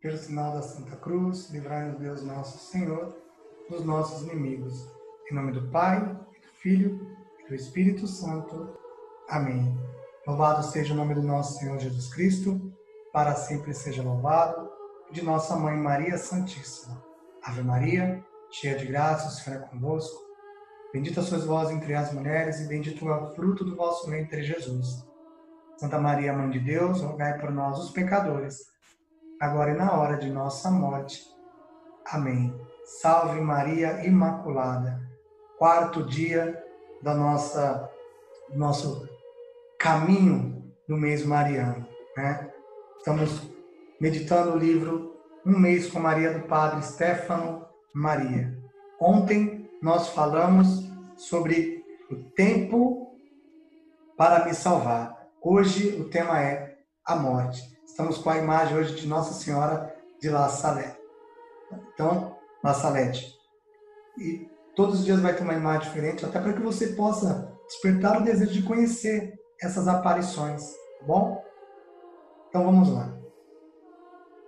Pelo sinal da Santa Cruz, livrai-nos Deus nosso Senhor dos nossos inimigos. Em nome do Pai, do Filho e do Espírito Santo. Amém. Louvado seja o nome do nosso Senhor Jesus Cristo, para sempre seja louvado, e de nossa Mãe Maria Santíssima. Ave Maria, cheia de graça, o Senhor é convosco. Bendita sois vós entre as mulheres, e bendito é o fruto do vosso ventre, Jesus. Santa Maria, Mãe de Deus, rogai por nós, os pecadores, agora e na hora de nossa morte. Amém. Salve Maria Imaculada. Quarto dia do nosso caminho do mês mariano, né? Estamos meditando o livro Um Mês com Maria, do Padre Stefano Maria. Ontem nós falamos sobre o tempo para me salvar. Hoje o tema é a morte. Estamos com a imagem hoje de Nossa Senhora de La Salette. Então, La Salette. E todos os dias vai ter uma imagem diferente, até para que você possa despertar o desejo de conhecer essas aparições, tá bom? Então vamos lá.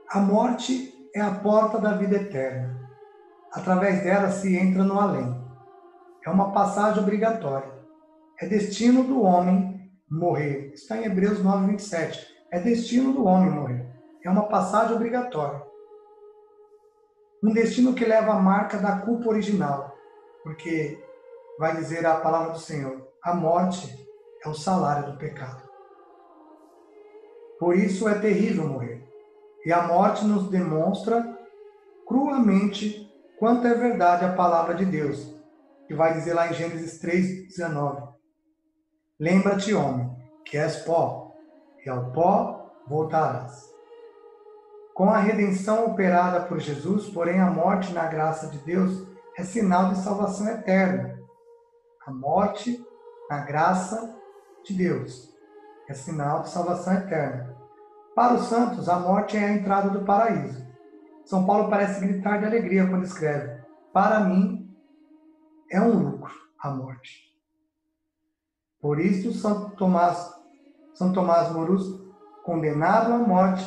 A morte é a porta da vida eterna. Através dela se entra no além. É uma passagem obrigatória. É destino do homem morrer. Está em Hebreus 9:27. É destino do homem morrer. É uma passagem obrigatória. Um destino que leva a marca da culpa original, porque vai dizer a palavra do Senhor, a morte é o salário do pecado. Por isso é terrível morrer. E a morte nos demonstra cruamente quanto é verdade a palavra de Deus, que vai dizer lá em Gênesis 3:19. Lembra-te, homem, que és pó, e ao pó voltarás. Com a redenção operada por Jesus, porém, a morte na graça de Deus é sinal de salvação eterna. A morte na graça de Deus é sinal de salvação eterna. Para os santos, a morte é a entrada do paraíso. São Paulo parece gritar de alegria quando escreve: para mim é um lucro a morte. Por isso, São Tomás Morus, condenado à morte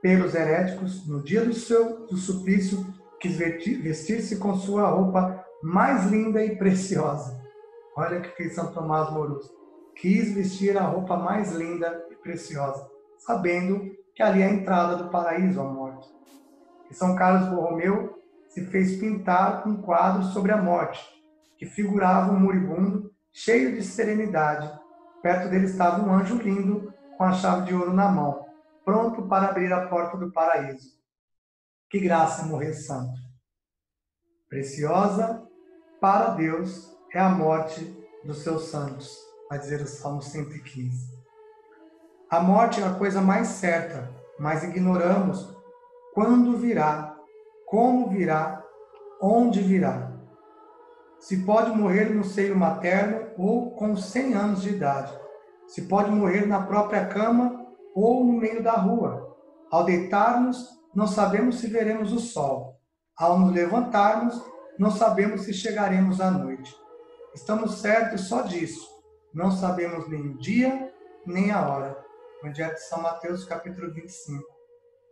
pelos heréticos, no dia do suplício, quis vestir-se com sua roupa mais linda e preciosa. Olha o que fez São Tomás Morus. Quis vestir a roupa mais linda e preciosa, sabendo que ali é a entrada do paraíso, a morte. E São Carlos Borromeu se fez pintar um quadro sobre a morte, que figurava um moribundo cheio de serenidade. Perto dele estava um anjo lindo, com a chave de ouro na mão, pronto para abrir a porta do paraíso. Que graça morrer santo! Preciosa para Deus é a morte dos seus santos, vai dizer o Salmo 115. A morte é a coisa mais certa, mas ignoramos quando virá, como virá, onde virá. Se pode morrer no seio materno ou com 100 anos de idade. Se pode morrer na própria cama ou no meio da rua. Ao deitarmos, não sabemos se veremos o sol. Ao nos levantarmos, não sabemos se chegaremos à noite. Estamos certos só disso. Não sabemos nem o dia, nem a hora. Evangelho de São Mateus, capítulo 25.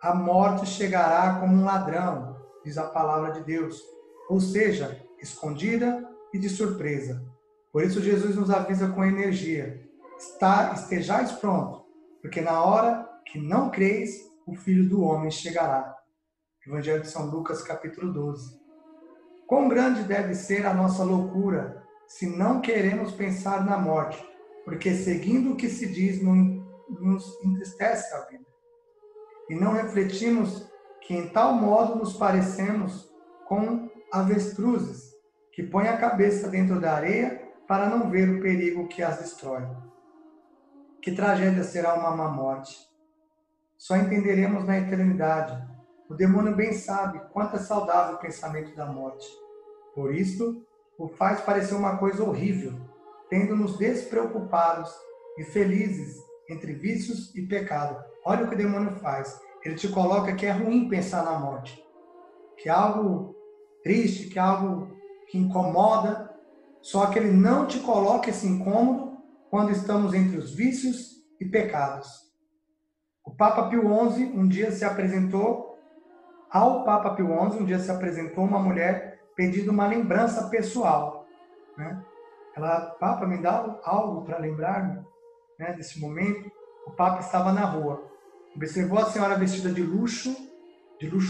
A morte chegará como um ladrão, diz a palavra de Deus. Ou seja, escondida e de surpresa. Por isso Jesus nos avisa com energia. Estejais prontos, porque na hora que não creis, o Filho do Homem chegará. Evangelho de São Lucas, capítulo 12. Quão grande deve ser a nossa loucura se não queremos pensar na morte, porque seguindo o que se diz, nos entristece a vida. E não refletimos que em tal modo nos parecemos com avestruzes, que põem a cabeça dentro da areia para não ver o perigo que as destrói. Que tragédia será uma má morte! Só entenderemos na eternidade. O demônio bem sabe quanto é saudável o pensamento da morte. Por isso, o faz parecer uma coisa horrível, tendo-nos despreocupados e felizes entre vícios e pecado. Olha o que o demônio faz. Ele te coloca que é ruim pensar na morte, que é algo triste, que é algo que incomoda, só que ele não te coloca esse incômodo quando estamos entre os vícios e pecados. O Papa Pio XI um dia se apresentou Ao Papa Pio XI, um dia se apresentou uma mulher pedindo uma lembrança pessoal, né? Papa, me dá algo para lembrar-me, né, desse momento. O Papa estava na rua, observou a senhora vestida de luxo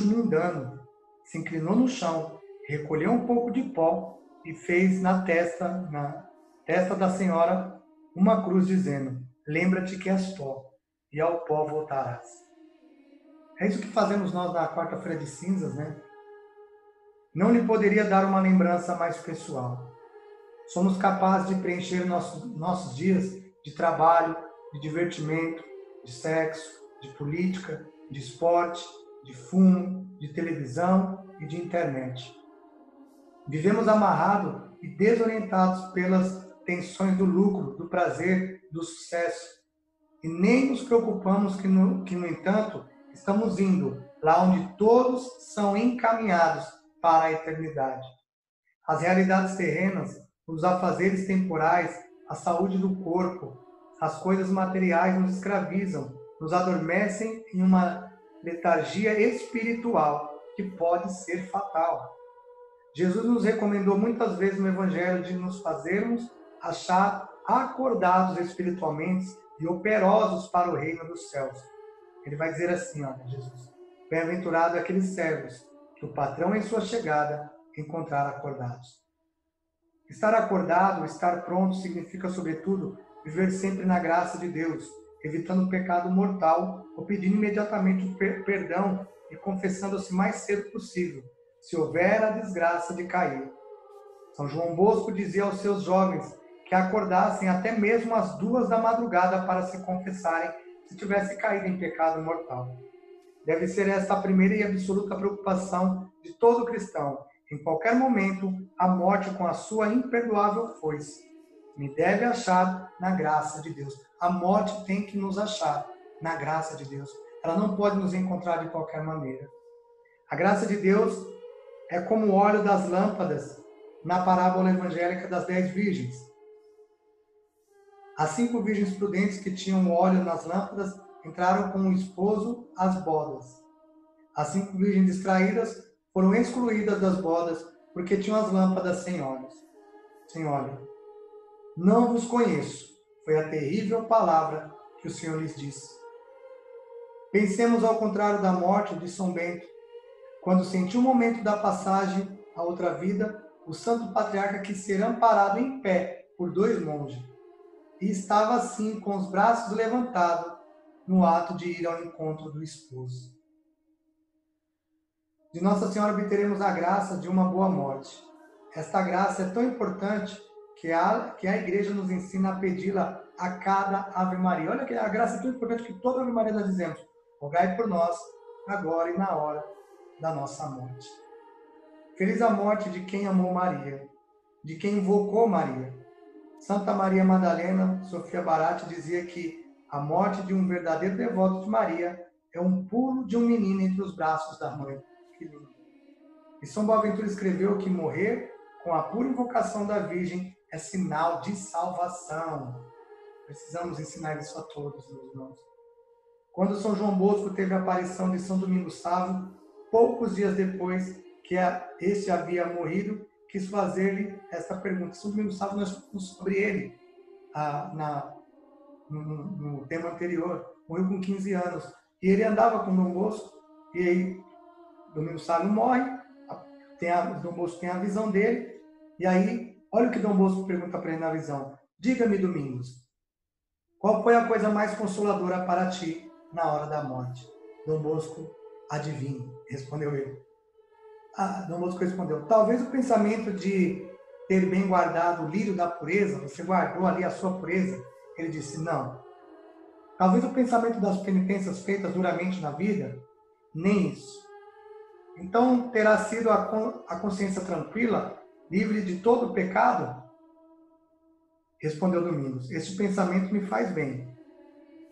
mundano, se inclinou no chão, recolheu um pouco de pó e fez na testa da senhora uma cruz dizendo: lembra-te que és pó, e ao pó voltarás. É isso que fazemos nós na quarta-feira de cinzas, né? Não lhe poderia dar uma lembrança mais pessoal. Somos capazes de preencher nossos dias de trabalho, de divertimento, de sexo, de política, de esporte, de fumo, de televisão e de internet. Vivemos amarrados e desorientados pelas tensões do lucro, do prazer, do sucesso. E nem nos preocupamos que, no entanto, estamos indo lá onde todos são encaminhados para a eternidade. As realidades terrenas, os afazeres temporais, a saúde do corpo, as coisas materiais nos escravizam, nos adormecem em uma letargia espiritual que pode ser fatal. Jesus nos recomendou muitas vezes no Evangelho de nos fazermos achar acordados espiritualmente e operosos para o reino dos céus. Ele vai dizer assim, olha, Jesus: bem-aventurado aqueles servos que o patrão em sua chegada encontrar acordados. Estar acordado, estar pronto, significa, sobretudo, viver sempre na graça de Deus, evitando o pecado mortal ou pedindo imediatamente o perdão e confessando-se mais cedo possível, se houver a desgraça de cair. São João Bosco dizia aos seus jovens que acordassem até mesmo às 2 da madrugada para se confessarem se tivesse caído em pecado mortal. Deve ser esta a primeira e absoluta preocupação de todo cristão. Em qualquer momento, a morte com a sua imperdoável foice me deve achar na graça de Deus. A morte tem que nos achar na graça de Deus. Ela não pode nos encontrar de qualquer maneira. A graça de Deus é como o óleo das lâmpadas na parábola evangélica das 10 virgens. As 5 virgens prudentes que tinham óleo nas lâmpadas entraram com o esposo às bodas. As 5 virgens distraídas foram excluídas das bodas porque tinham as lâmpadas sem óleo. Não vos conheço, foi a terrível palavra que o Senhor lhes disse. Pensemos ao contrário da morte de São Bento. Quando sentiu o momento da passagem à outra vida, o santo patriarca quis ser amparado em pé por 2 monges. E estava assim, com os braços levantados, no ato de ir ao encontro do esposo. De Nossa Senhora obteremos a graça de uma boa morte. Esta graça é tão importante que a Igreja nos ensina a pedi-la a cada Ave Maria. Olha que a graça é tão importante que toda Ave Maria nós dizemos: rogai por nós, agora e na hora da nossa morte. Feliz a morte de quem amou Maria, de quem invocou Maria. Santa Maria Madalena, Sofia Barati, dizia que a morte de um verdadeiro devoto de Maria é um pulo de um menino entre os braços da mãe. Que lindo. E São Boaventura escreveu que morrer com a pura invocação da Virgem é sinal de salvação. Precisamos ensinar isso a todos, meus irmãos. Quando São João Bosco teve a aparição de São Domingos Sávio, poucos dias depois que este havia morrido, quis fazer-lhe esta pergunta. São Domingos Sávio, nós falamos sobre ele no tema anterior. Morreu com 15 anos. E ele andava com Dom Bosco, e aí Domingos Sávio morre, Dom Bosco tem a visão dele, e aí, olha o que Dom Bosco pergunta para ele na visão: diga-me, Domingos, qual foi a coisa mais consoladora para ti na hora da morte? Dom Bosco, adivinhe, respondeu ele. Dom Bosco respondeu: talvez o pensamento de ter bem guardado o lírio da pureza, você guardou ali a sua pureza. Ele disse: não. Talvez o pensamento das penitências feitas duramente na vida, nem isso. Então terá sido a consciência tranquila, livre de todo o pecado? Respondeu Domingos: este pensamento me faz bem,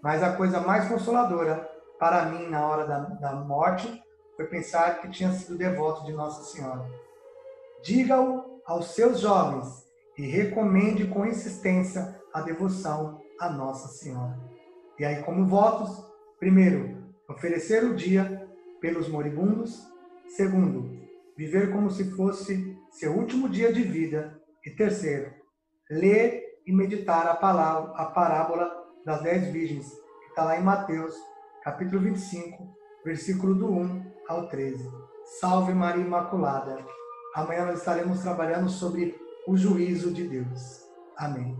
mas a coisa mais consoladora para mim na hora da morte foi pensar que tinha sido devoto de Nossa Senhora. Diga-o aos seus jovens e recomende com insistência a devoção a Nossa Senhora. E aí, como votos, primeiro, oferecer o dia pelos moribundos, Segundo, viver como se fosse seu último dia de vida. E terceiro, ler e meditar a parábola das 10 virgens, que está lá em Mateus, capítulo 25, versículo do 1 ao 13. Salve Maria Imaculada! Amanhã nós estaremos trabalhando sobre o juízo de Deus. Amém.